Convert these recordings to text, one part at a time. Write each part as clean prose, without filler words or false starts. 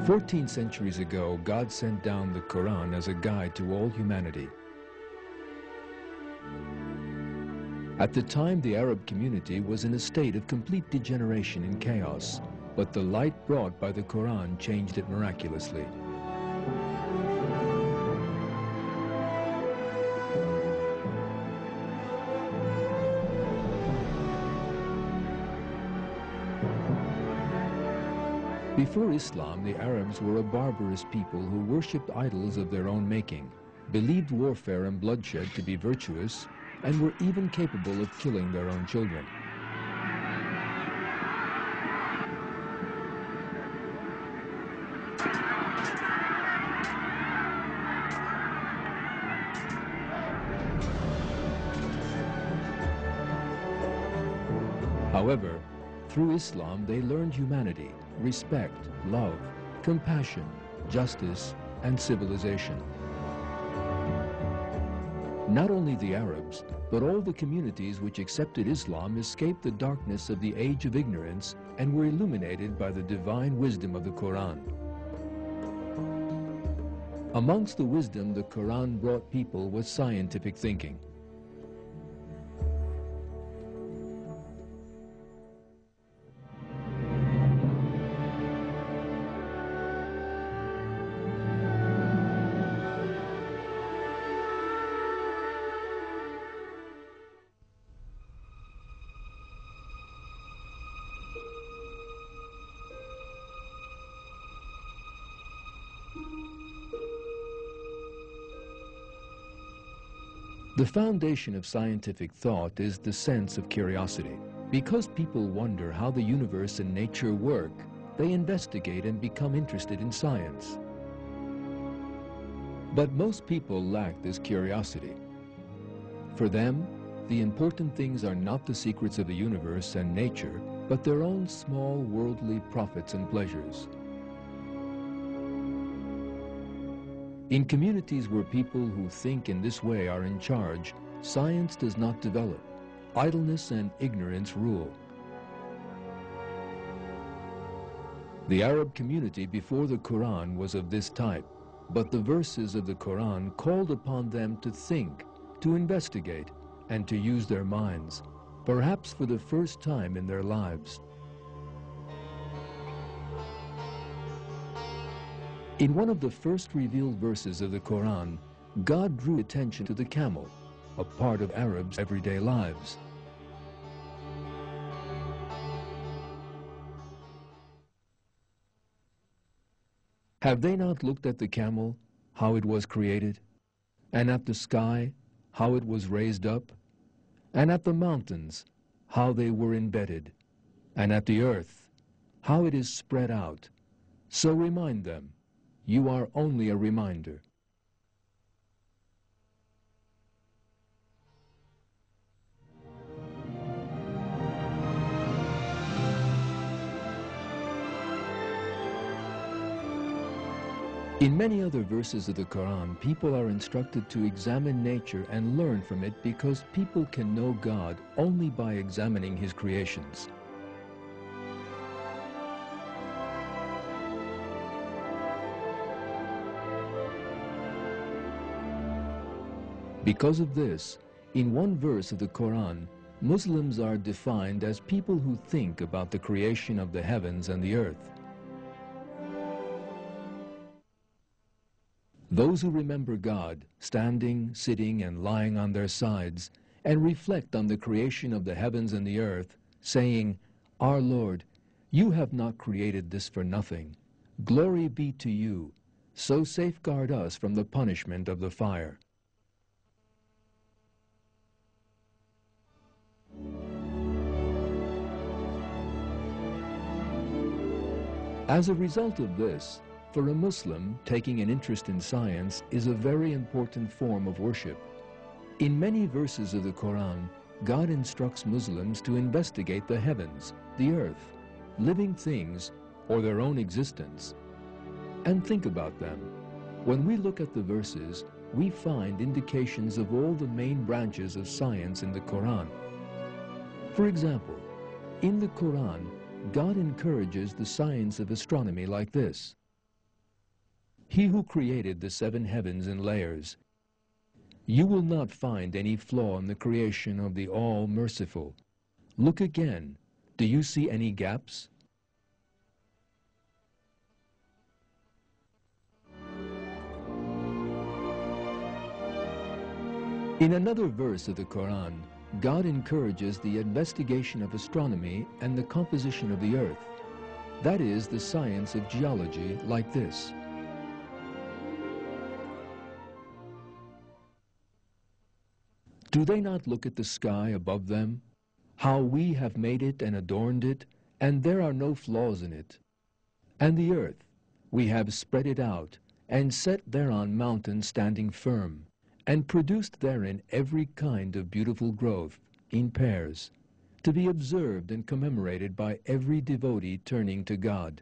14 centuries ago, God sent down the Qur'an as a guide to all humanity. At the time, the Arab community was in a state of complete degeneration and chaos, but the light brought by the Qur'an changed it miraculously. Before Islam, the Arabs were a barbarous people who worshipped idols of their own making, believed warfare and bloodshed to be virtuous, and were even capable of killing their own children. However, through Islam, they learned humanity, respect, love, compassion, justice, and civilization. Not only the Arabs, but all the communities which accepted Islam escaped the darkness of the age of ignorance and were illuminated by the divine wisdom of the Qur'an. Amongst the wisdom the Qur'an brought people was scientific thinking. The foundation of scientific thought is the sense of curiosity. Because people wonder how the universe and nature work, they investigate and become interested in science. But most people lack this curiosity. For them, the important things are not the secrets of the universe and nature, but their own small worldly profits and pleasures. In communities where people who think in this way are in charge, science does not develop. Idleness and ignorance rule. The Arab community before the Qur'an was of this type, but the verses of the Qur'an called upon them to think, to investigate, and to use their minds, perhaps for the first time in their lives. In one of the first revealed verses of the Qur'an, God drew attention to the camel, a part of Arabs' everyday lives. Have they not looked at the camel, how it was created, and at the sky, how it was raised up, and at the mountains, how they were embedded, and at the earth, how it is spread out? So remind them. You are only a reminder. In many other verses of the Qur'an, people are instructed to examine nature and learn from it because people can know God only by examining His creations. Because of this, in one verse of the Qur'an, Muslims are defined as people who think about the creation of the heavens and the earth. Those who remember God, standing, sitting, and lying on their sides, and reflect on the creation of the heavens and the earth, saying, Our Lord, you have not created this for nothing. Glory be to you. So safeguard us from the punishment of the fire. As a result of this, for a Muslim, taking an interest in science is a very important form of worship. In many verses of the Qur'an, God instructs Muslims to investigate the heavens, the earth, living things, or their own existence, and think about them. When we look at the verses, we find indications of all the main branches of science in the Qur'an. For example, in the Qur'an, God encourages the science of astronomy like this. He who created the 7 heavens in layers. You will not find any flaw in the creation of the All-Merciful. Look again. Do you see any gaps? In another verse of the Qur'an, God encourages the investigation of astronomy and the composition of the earth. That is the science of geology, like this. Do they not look at the sky above them? How we have made it and adorned it, and there are no flaws in it. And the earth, we have spread it out, and set thereon mountains standing firm, and produced therein every kind of beautiful growth, in pairs, to be observed and commemorated by every devotee turning to God.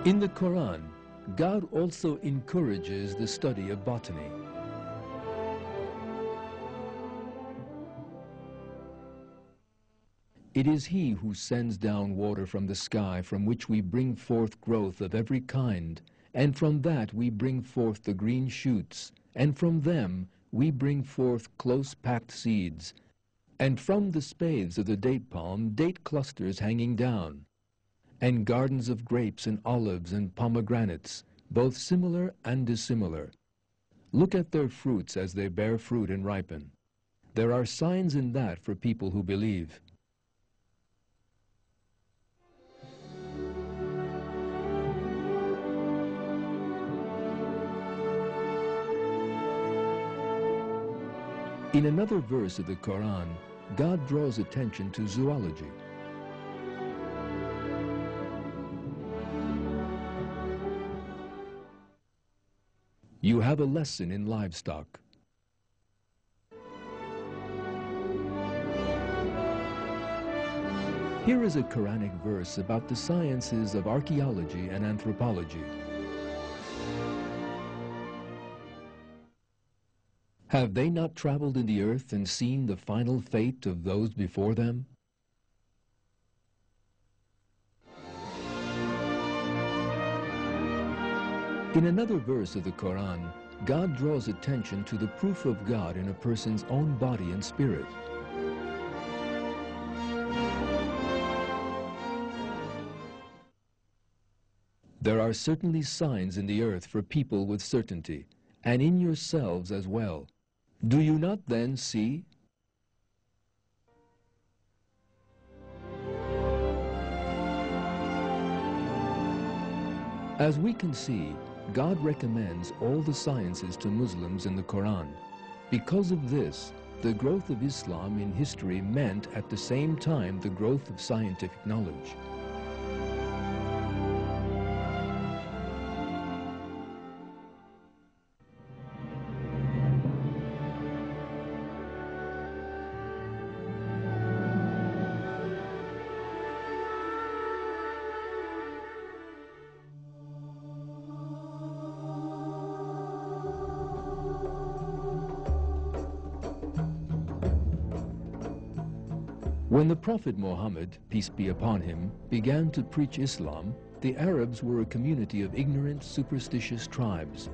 In the Quran, God also encourages the study of botany. It is He who sends down water from the sky, from which we bring forth growth of every kind, and from that we bring forth the green shoots, and from them we bring forth close-packed seeds, and from the spathes of the date palm date clusters hanging down, and gardens of grapes and olives and pomegranates, both similar and dissimilar. Look at their fruits as they bear fruit and ripen. There are signs in that for people who believe. In another verse of the Quran, God draws attention to zoology. You have a lesson in livestock. Here is a Quranic verse about the sciences of archaeology and anthropology. Have they not traveled in the earth and seen the final fate of those before them? In another verse of the Quran, God draws attention to the proof of God in a person's own body and spirit. There are certainly signs in the earth for people with certainty, and in yourselves as well. Do you not then see? As we can see, God recommends all the sciences to Muslims in the Quran. Because of this, the growth of Islam in history meant at the same time the growth of scientific knowledge. When the Prophet Muhammad, peace be upon him, began to preach Islam, the Arabs were a community of ignorant, superstitious tribes.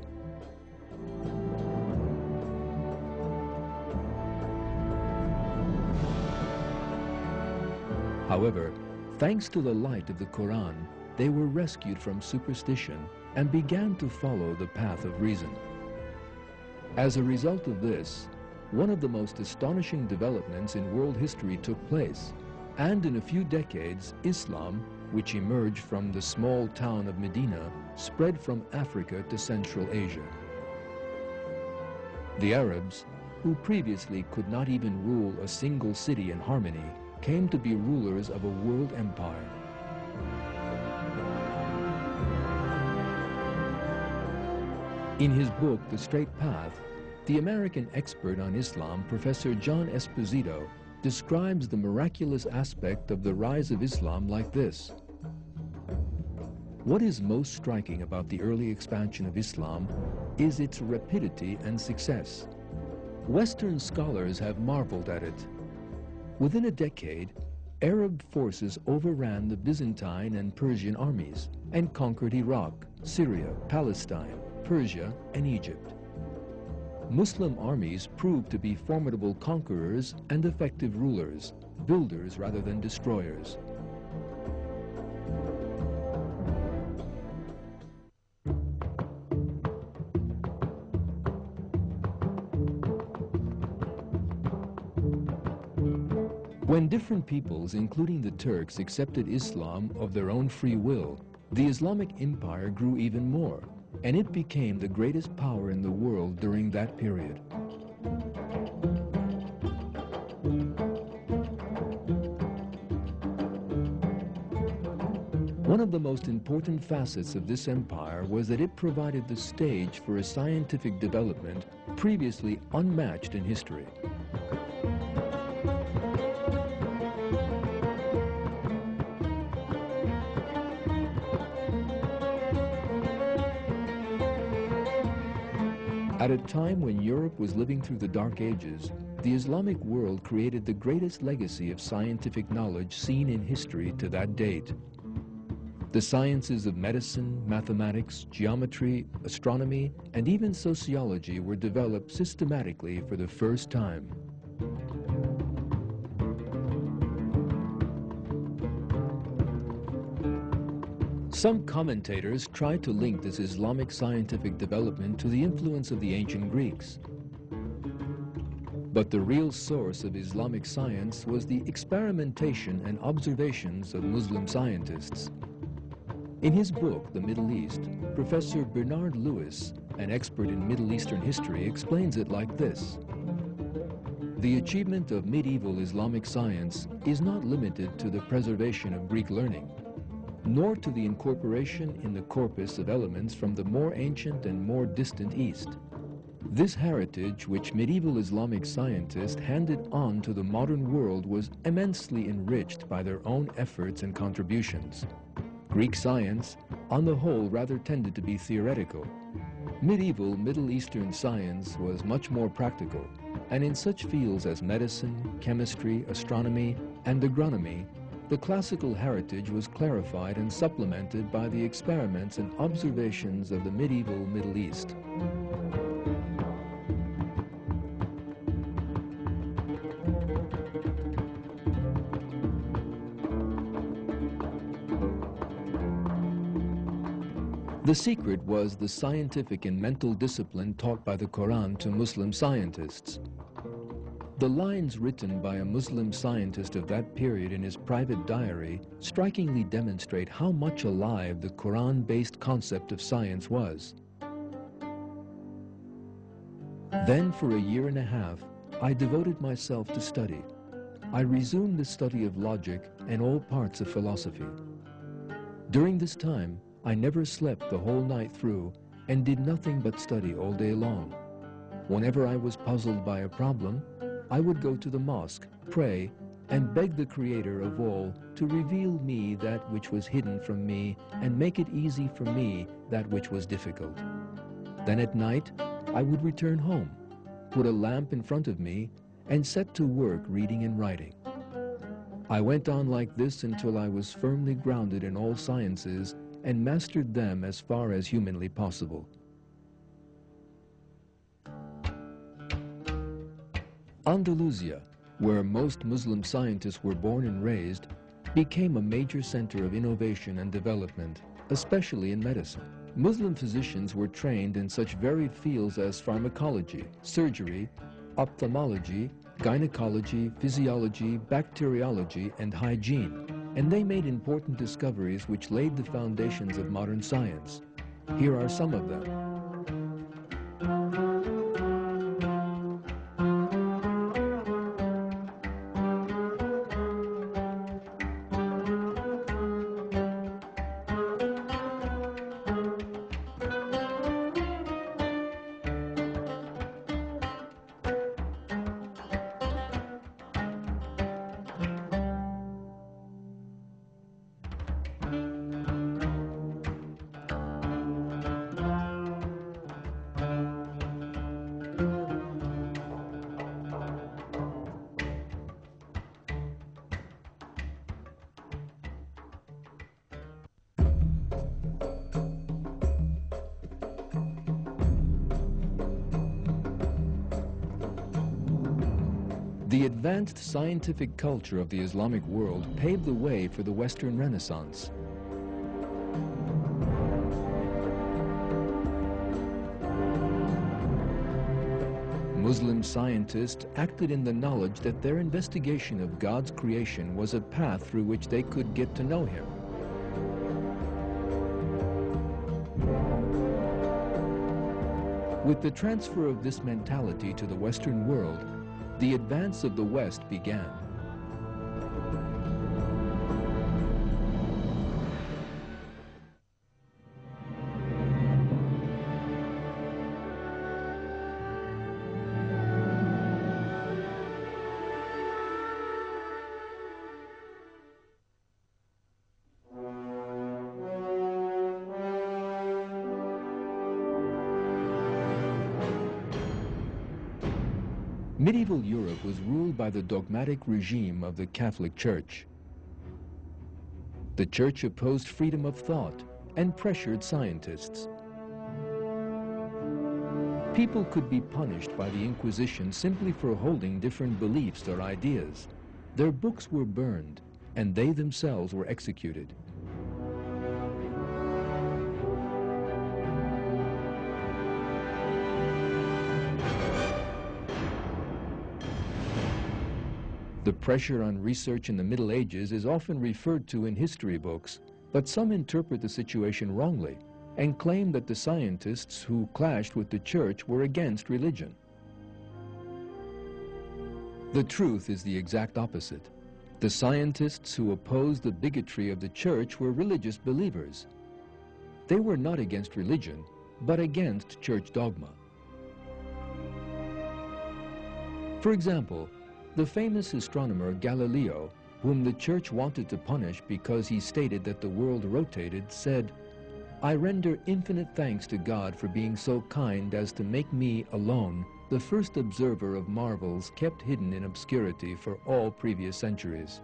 However, thanks to the light of the Quran, they were rescued from superstition and began to follow the path of reason. As a result of this, one of the most astonishing developments in world history took place, and in a few decades, Islam, which emerged from the small town of Medina, spread from Africa to Central Asia. The Arabs, who previously could not even rule a single city in harmony, came to be rulers of a world empire. In his book, The Straight Path, the American expert on Islam, Professor John Esposito, describes the miraculous aspect of the rise of Islam like this. What is most striking about the early expansion of Islam is its rapidity and success. Western scholars have marveled at it. Within a decade, Arab forces overran the Byzantine and Persian armies and conquered Iraq, Syria, Palestine, Persia, and Egypt. Muslim armies proved to be formidable conquerors and effective rulers, builders rather than destroyers. When different peoples, including the Turks, accepted Islam of their own free will, the Islamic Empire grew even more, and it became the greatest power in the world during that period. One of the most important facets of this empire was that it provided the stage for a scientific development previously unmatched in history. At a time when Europe was living through the Dark Ages, the Islamic world created the greatest legacy of scientific knowledge seen in history to that date. The sciences of medicine, mathematics, geometry, astronomy, and even sociology were developed systematically for the first time. Some commentators try to link this Islamic scientific development to the influence of the ancient Greeks. But the real source of Islamic science was the experimentation and observations of Muslim scientists. In his book, The Middle East, Professor Bernard Lewis, an expert in Middle Eastern history, explains it like this. The achievement of medieval Islamic science is not limited to the preservation of Greek learning, nor to the incorporation in the corpus of elements from the more ancient and more distant East. This heritage, which medieval Islamic scientists handed on to the modern world, was immensely enriched by their own efforts and contributions. Greek science, on the whole, rather tended to be theoretical. Medieval Middle Eastern science was much more practical, and in such fields as medicine, chemistry, astronomy, and agronomy, the classical heritage was clarified and supplemented by the experiments and observations of the medieval Middle East. The secret was the scientific and mental discipline taught by the Qur'an to Muslim scientists. The lines written by a Muslim scientist of that period in his private diary strikingly demonstrate how much alive the Qur'an-based concept of science was. Then, for a year and a half, I devoted myself to study. I resumed the study of logic and all parts of philosophy. During this time, I never slept the whole night through and did nothing but study all day long. Whenever I was puzzled by a problem, I would go to the mosque, pray, and beg the Creator of all to reveal me that which was hidden from me and make it easy for me that which was difficult. Then at night, I would return home, put a lamp in front of me, and set to work reading and writing. I went on like this until I was firmly grounded in all sciences and mastered them as far as humanly possible. Andalusia, where most Muslim scientists were born and raised, became a major center of innovation and development, especially in medicine. Muslim physicians were trained in such varied fields as pharmacology, surgery, ophthalmology, gynecology, physiology, bacteriology, and hygiene, and they made important discoveries which laid the foundations of modern science. Here are some of them. The advanced scientific culture of the Islamic world paved the way for the Western Renaissance. Muslim scientists acted in the knowledge that their investigation of God's creation was a path through which they could get to know Him. With the transfer of this mentality to the Western world, the advance of the West began. Medieval Europe was ruled by the dogmatic regime of the Catholic Church. The Church opposed freedom of thought and pressured scientists. People could be punished by the Inquisition simply for holding different beliefs or ideas. Their books were burned, and they themselves were executed. The pressure on research in the Middle Ages is often referred to in history books, but some interpret the situation wrongly and claim that the scientists who clashed with the Church were against religion. The truth is the exact opposite. The scientists who opposed the bigotry of the Church were religious believers. They were not against religion, but against Church dogma. For example, the famous astronomer Galileo, whom the Church wanted to punish because he stated that the world rotated, said, "I render infinite thanks to God for being so kind as to make me alone the first observer of marvels kept hidden in obscurity for all previous centuries."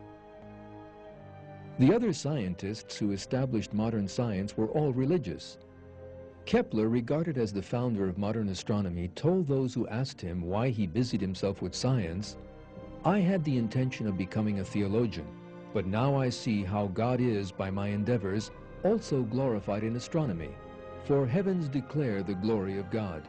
The other scientists who established modern science were all religious. Kepler, regarded as the founder of modern astronomy, told those who asked him why he busied himself with science, "I had the intention of becoming a theologian, but now I see how God is, by my endeavors, also glorified in astronomy, for heavens declare the glory of God."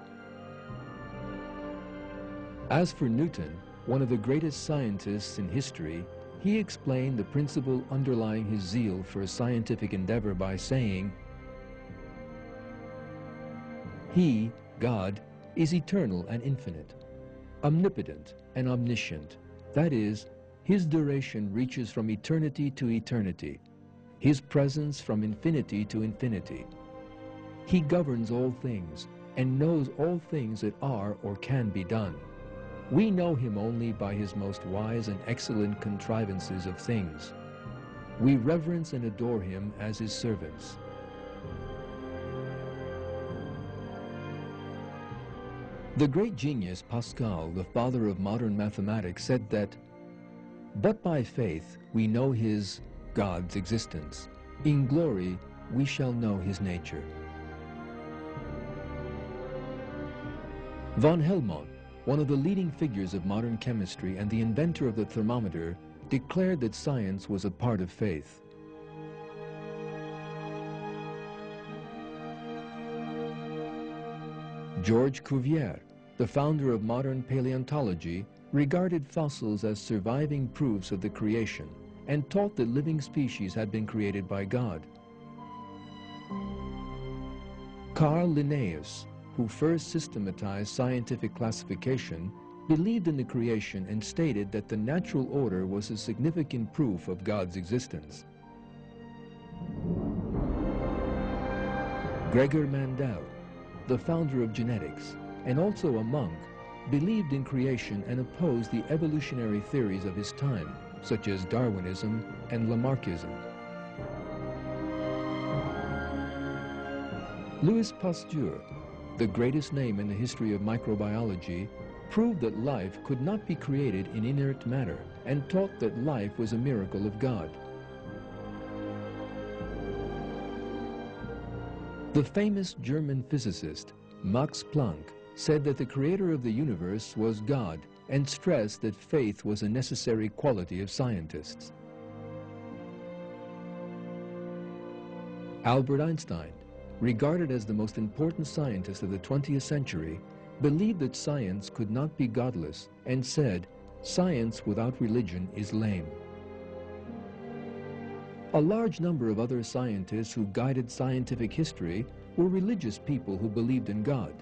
As for Newton, one of the greatest scientists in history, he explained the principle underlying his zeal for scientific endeavor by saying, "He, God, is eternal and infinite, omnipotent and omniscient. That is, His duration reaches from eternity to eternity, His presence from infinity to infinity. He governs all things and knows all things that are or can be done. We know Him only by His most wise and excellent contrivances of things. We reverence and adore Him as His servants." The great genius Pascal, the father of modern mathematics, said that, "But by faith we know His, God's existence. In glory we shall know His nature." Von Helmont, one of the leading figures of modern chemistry and the inventor of the thermometer, declared that science was a part of faith. Georges Cuvier, the founder of modern paleontology, regarded fossils as surviving proofs of the creation and taught that living species had been created by God. Carl Linnaeus, who first systematized scientific classification, believed in the creation and stated that the natural order was a significant proof of God's existence. Gregor Mendel, the founder of genetics, and also a monk, believed in creation and opposed the evolutionary theories of his time, such as Darwinism and Lamarckism. Louis Pasteur, the greatest name in the history of microbiology, proved that life could not be created in inert matter and taught that life was a miracle of God. The famous German physicist Max Planck said that the creator of the universe was God and stressed that faith was a necessary quality of scientists. Albert Einstein, regarded as the most important scientist of the 20th century, believed that science could not be godless and said, "Science without religion is lame." A large number of other scientists who guided scientific history were religious people who believed in God.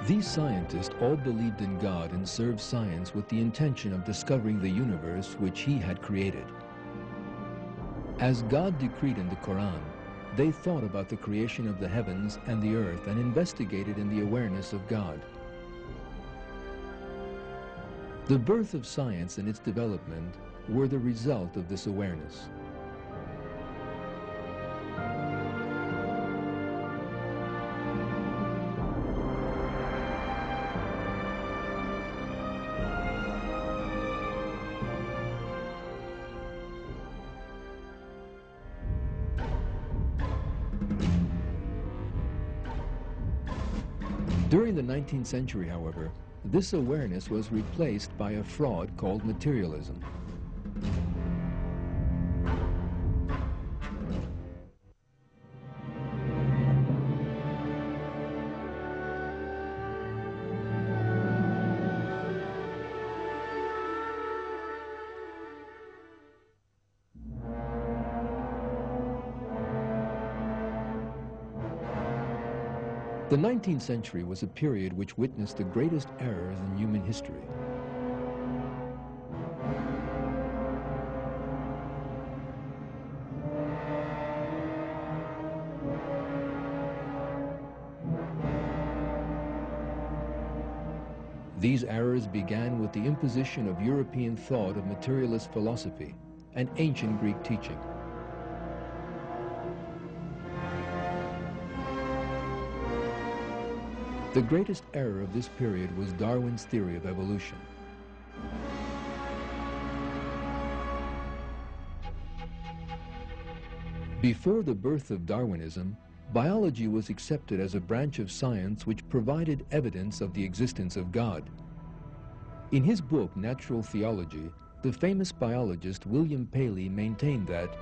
These scientists all believed in God and served science with the intention of discovering the universe which He had created. As God decreed in the Qur'an, they thought about the creation of the heavens and the earth and investigated in the awareness of God. The birth of science and its development were the result of this awareness. During the 19th century, however, this awareness was replaced by a fraud called materialism. The 19th century was a period which witnessed the greatest errors in human history. These errors began with the imposition of European thought of materialist philosophy and ancient Greek teaching. The greatest error of this period was Darwin's theory of evolution. Before the birth of Darwinism, biology was accepted as a branch of science which provided evidence of the existence of God. In his book, Natural Theology, the famous biologist William Paley maintained that,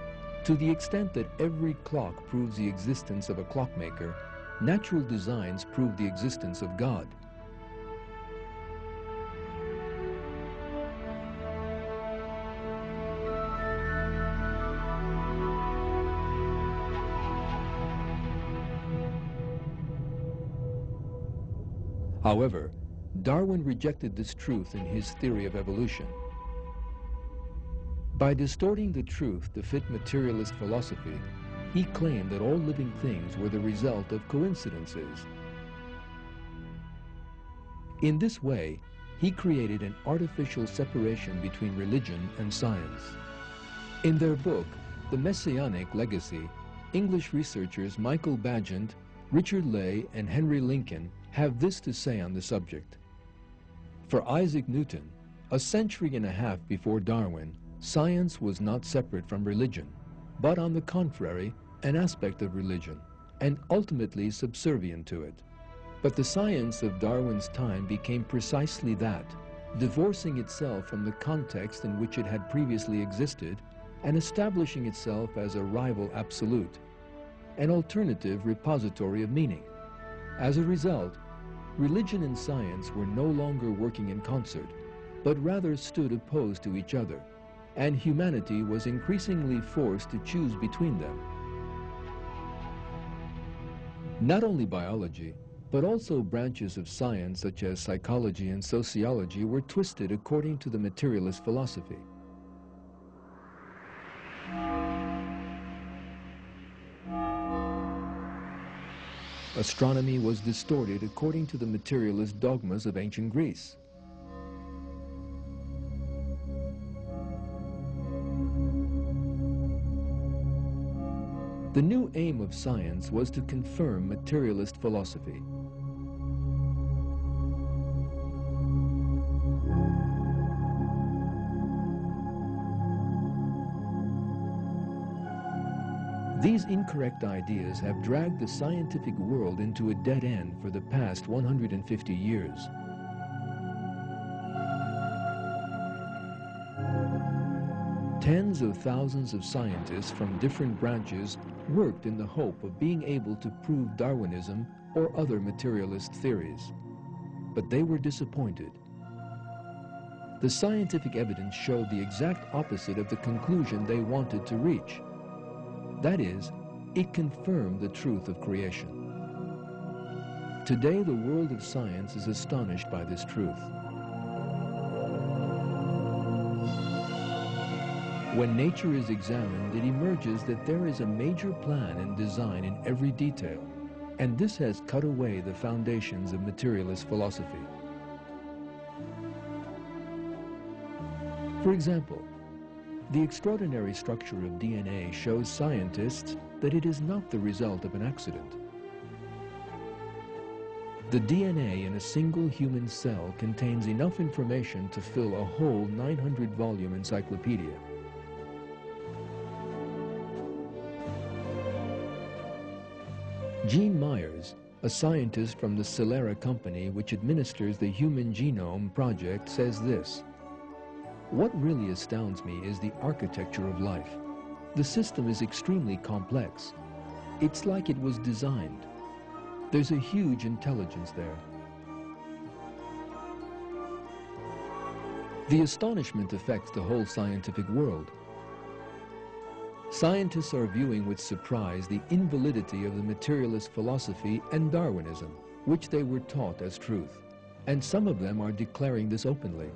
to the extent that every clock proves the existence of a clockmaker, natural designs prove the existence of God. However, Darwin rejected this truth in his theory of evolution. By distorting the truth to fit materialist philosophy, he claimed that all living things were the result of coincidences. In this way, he created an artificial separation between religion and science. In their book, The Messianic Legacy, English researchers Michael Bagent, Richard Ley, and Henry Lincoln have this to say on the subject. For Isaac Newton, a century and a half before Darwin, science was not separate from religion, but on the contrary, an aspect of religion, and ultimately subservient to it. But the science of Darwin's time became precisely that, divorcing itself from the context in which it had previously existed and establishing itself as a rival absolute, an alternative repository of meaning. As a result, religion and science were no longer working in concert, but rather stood opposed to each other, and humanity was increasingly forced to choose between them. Not only biology, but also branches of science such as psychology and sociology were twisted according to the materialist philosophy. Astronomy was distorted according to the materialist dogmas of ancient Greece. The new aim of science was to confirm materialist philosophy. These incorrect ideas have dragged the scientific world into a dead end for the past 150 years. Tens of thousands of scientists from different branches worked in the hope of being able to prove Darwinism or other materialist theories. But they were disappointed. The scientific evidence showed the exact opposite of the conclusion they wanted to reach. That is, it confirmed the truth of creation. Today, the world of science is astonished by this truth. When nature is examined, it emerges that there is a major plan and design in every detail, and this has cut away the foundations of materialist philosophy. For example, the extraordinary structure of DNA shows scientists that it is not the result of an accident. The DNA in a single human cell contains enough information to fill a whole 900-volume encyclopedia. Gene Myers, a scientist from the Celera company which administers the Human Genome Project, says this: "What really astounds me is the architecture of life. The system is extremely complex. It's like it was designed. There's a huge intelligence there." The astonishment affects the whole scientific world. Scientists are viewing with surprise the invalidity of the materialist philosophy and Darwinism, which they were taught as truth, and some of them are declaring this openly.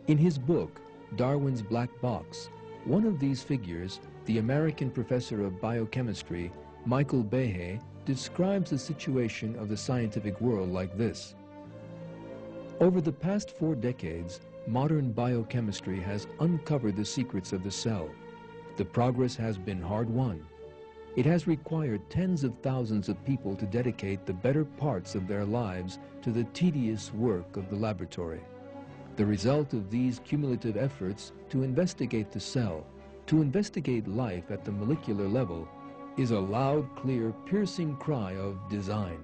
In his book, Darwin's Black Box, one of these figures, the American professor of biochemistry, Michael Behe, describes the situation of the scientific world like this: "Over the past 4 decades, modern biochemistry has uncovered the secrets of the cell. The progress has been hard-won. It has required tens of thousands of people to dedicate the better parts of their lives to the tedious work of the laboratory. The result of these cumulative efforts to investigate the cell, to investigate life at the molecular level, is a loud, clear, piercing cry of design.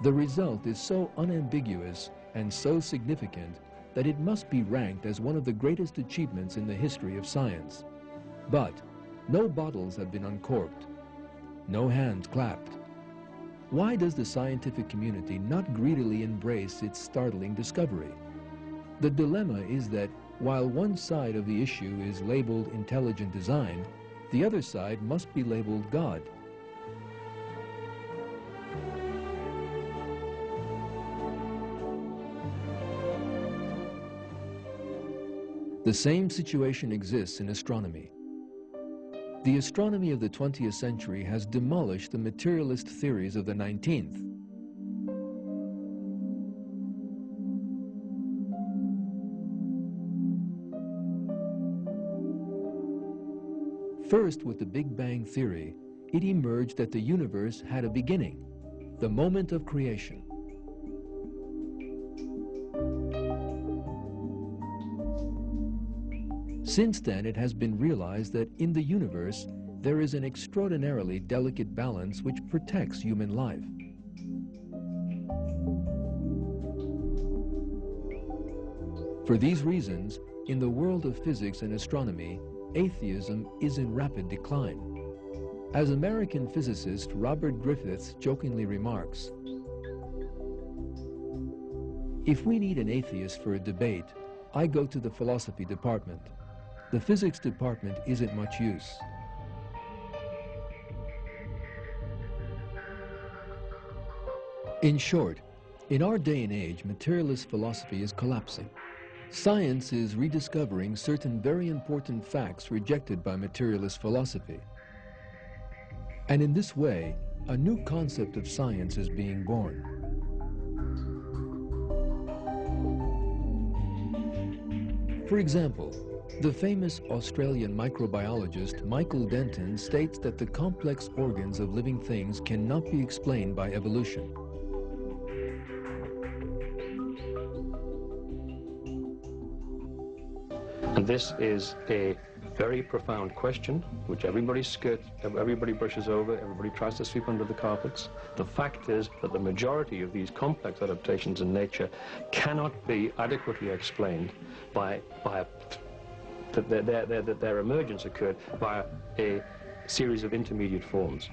The result is so unambiguous and so significant that it must be ranked as one of the greatest achievements in the history of science. But no bottles have been uncorked, no hands clapped. Why does the scientific community not greedily embrace its startling discovery? The dilemma is that while one side of the issue is labeled intelligent design, the other side must be labeled God. The same situation exists in astronomy. The astronomy of the 20th century has demolished the materialist theories of the 19th. First, with the Big Bang theory, it emerged that the universe had a beginning, the moment of creation. Since then, it has been realized that in the universe, there is an extraordinarily delicate balance which protects human life. For these reasons, in the world of physics and astronomy, atheism is in rapid decline. As American physicist Robert Griffiths jokingly remarks, "If we need an atheist for a debate, I go to the philosophy department. The physics department isn't much use." In short, in our day and age, materialist philosophy is collapsing. Science is rediscovering certain very important facts rejected by materialist philosophy. And in this way, a new concept of science is being born. For example, the famous Australian microbiologist Michael Denton states that the complex organs of living things cannot be explained by evolution. And this is a very profound question, which everybody brushes over, everybody tries to sweep under the carpets. The fact is that the majority of these complex adaptations in nature cannot be adequately explained that their emergence occurred via a series of intermediate forms.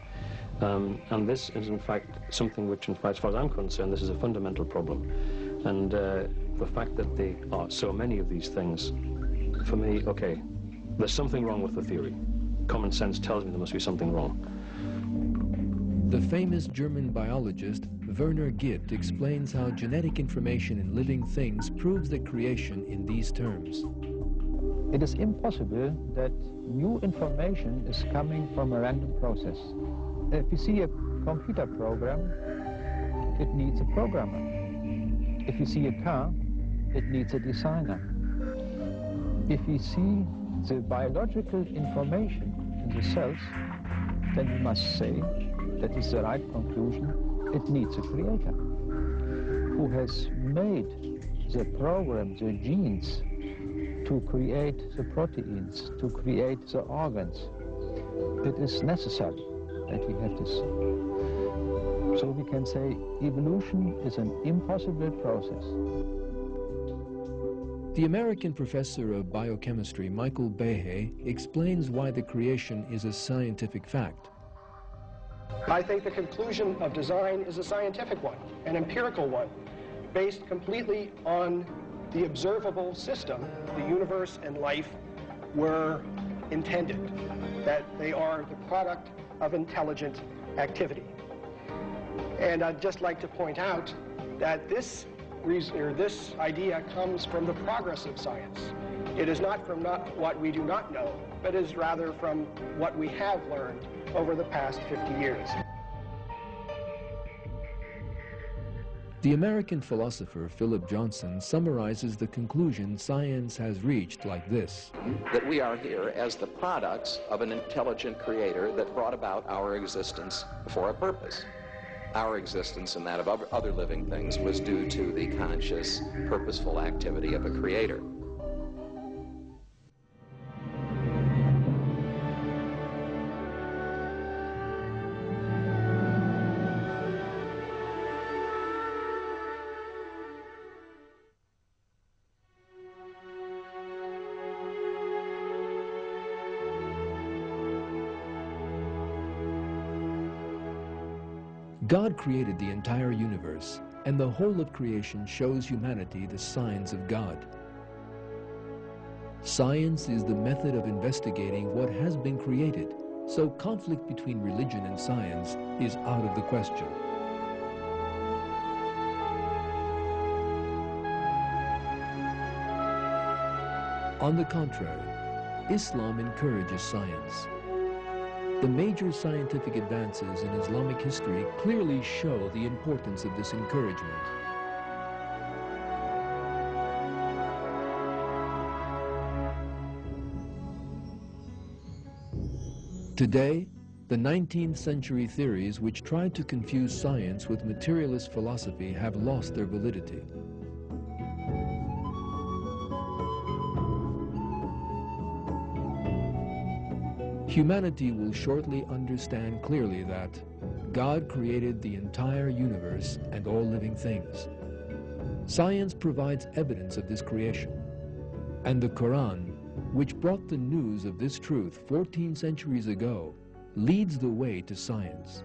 And this is in fact something which, in fact, as far as I'm concerned, this is a fundamental problem. And the fact that there are so many of these things, for me, okay, there's something wrong with the theory. Common sense tells me there must be something wrong. The famous German biologist Werner Gitt explains how genetic information in living things proves the creation in these terms. It is impossible that new information is coming from a random process. If you see a computer program, it needs a programmer. If you see a car, it needs a designer. If we see the biological information in the cells, then we must say that is the right conclusion. It needs a creator who has made the program, the genes, to create the proteins, to create the organs. It is necessary that we have this. So we can say evolution is an impossible process. The American professor of biochemistry, Michael Behe, explains why the creation is a scientific fact. I think the conclusion of design is a scientific one, an empirical one, based completely on the observable system. The universe and life were intended, that they are the product of intelligent activity. And I'd just like to point out that this idea comes from the progress of science. It is not from what we do not know, but is rather from what we have learned over the past 50 years. The American philosopher Philip Johnson summarizes the conclusion science has reached like this: that we are here as the products of an intelligent creator that brought about our existence for a purpose. Our existence and that of other living things was due to the conscious, purposeful activity of a creator. God created the entire universe, and the whole of creation shows humanity the signs of God. Science is the method of investigating what has been created, so conflict between religion and science is out of the question. On the contrary, Islam encourages science. The major scientific advances in Islamic history clearly show the importance of this encouragement. Today, the 19th century theories which tried to confuse science with materialist philosophy have lost their validity. Humanity will shortly understand clearly that God created the entire universe and all living things. Science provides evidence of this creation, and the Qur'an, which brought the news of this truth 14 centuries ago, leads the way to science.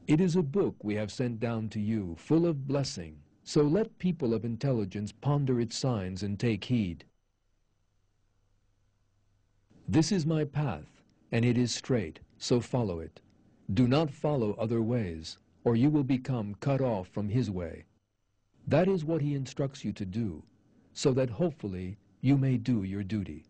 It is a book we have sent down to you, full of blessing, so let people of intelligence ponder its signs and take heed. This is my path, and it is straight, so follow it. Do not follow other ways, or you will become cut off from his way. That is what he instructs you to do, so that hopefully you may do your duty.